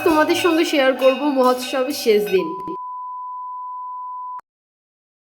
তোমাদের সঙ্গে শেয়ার করব মহোৎসবের শেষ দিন।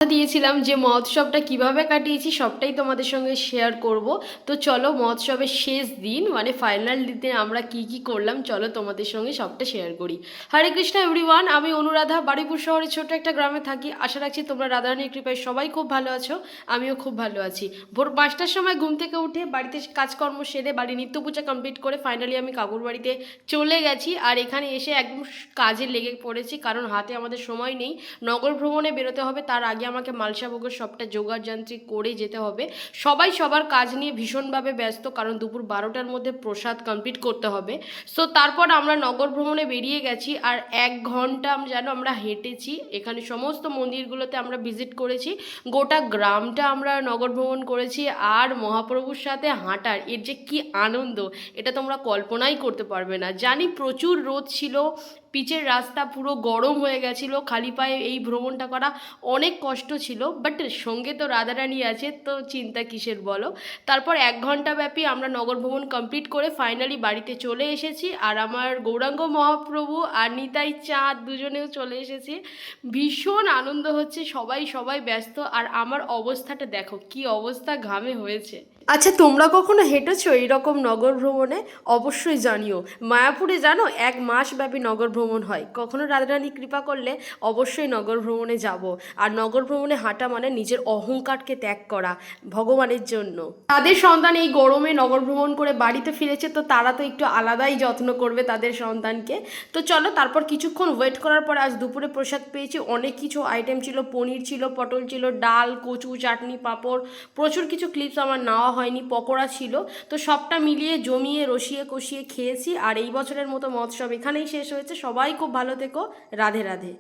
দিয়েছিলাম যে মহোৎসবটা কিভাবে কাটিয়েছি সবটাই তোমাদের সঙ্গে শেয়ার করব। তো চলো মহোৎসবের শেষ দিন মানে ফাইনাল দিনে আমরা কি কি করলাম চলো তোমাদের সঙ্গে সবটা শেয়ার করি। হরে কৃষ্ণ এভরিওয়ান, আমি অনুরাধা বারুইপুর শহরের ছোট্ট একটা গ্রামে থাকি। আশা রাখছি তোমরা রাধারানীর কৃপায় সবাই খুব ভালো আছো, আমিও খুব ভালো আছি। ভোর 5টার সময় ঘুম থেকে উঠে বাড়িতে কাজকর্ম সেরে বাড়ি নিত্য পূজা কমপ্লিট করে ফাইনালি আমি কাকুর বাড়িতে চলে গেছি। আর এখানে এসে একদম কাজে লেগে পড়েছি, কারণ হাতে আমাদের সময় নেই। নগর ভ্রমণে বেরোতে হবে, তার আগে আমাকে মালসা ভোগের সবটা জোগাড় যান্ত্রিক করে যেতে হবে। সবাই সবার কাজ নিয়ে ভীষণভাবে ব্যস্ত, কারণ দুপুর 12টার মধ্যে প্রসাদ কমপ্লিট করতে হবে। সো তারপর আমরা নগর ভ্রমণে বেরিয়ে গেছি। আর 1 ঘন্টা আমরা হেঁটেছি, এখানে সমস্ত মন্দিরগুলোতে আমরা ভিজিট করেছি, গোটা গ্রামটা আমরা নগর ভ্রমণ করেছি। আর মহাপ্রভুর সাথে হাঁটার এর যে কি আনন্দ, এটা তোমরা কল্পনাই করতে পারবে না। জানি প্রচুর রোদ ছিল, পিচের রাস্তা পুরো গরম হয়ে গেছিলো, খালি পায়ে এই ভ্রমণটা করা অনেক কষ্ট ছিল, বাট সঙ্গে তো রাধারানী আছে, তো চিন্তা কিসের বলো। তারপর 1 ঘন্টা ব্যাপী আমরা নগর ভ্রমণ কমপ্লিট করে ফাইনালি বাড়িতে চলে এসেছি। আর আমার গৌরাঙ্গ মহাপ্রভু আর নিতাই চাঁদ দুজনেও চলে এসেছি। ভীষণ আনন্দ হচ্ছে, সবাই সবাই ব্যস্ত। আর আমার অবস্থাটা দেখো কি অবস্থা, ঘামে হয়েছে। আচ্ছা, তোমরা কখনো হেঁটেছো এইরকম নগর ভ্রমণে? অবশ্যই জানিও। মায়াপুরে জানো 1 মাস ব্যাপী নগর ভ্রমণ হয়, কখনো রাধারানী কৃপা করলে অবশ্যই নগর ভ্রমণে যাব। আর নগর ভ্রমণে হাঁটা মানে নিজের অহংকারকে ত্যাগ করা ভগবানের জন্য। তাদের সন্তান এই গরমে নগর ভ্রমণ করে বাড়িতে ফিরেছে, তো তারা তো একটু আলাদাই যত্ন করবে তাদের সন্তানকে। তো চলো, তারপর কিছুক্ষণ ওয়েট করার পর আজ দুপুরে প্রসাদ পেয়েছি। অনেক কিছু আইটেম ছিল, পনির ছিল, পটল ছিল, ডাল, কচু, চাটনি, পাঁপড়, প্রচুর কিছু ক্লিপস আমার নেওয়া হয়নি, পকোড়া ছিল। তো সবটা মিলিয়ে জমিয়ে রসিয়ে কষিয়ে খেয়েছি। আর এই বছরের মতো মহোৎসব এখানেই শেষ হয়েছে। সবাই খুব ভালো থেকো। রাধে রাধে।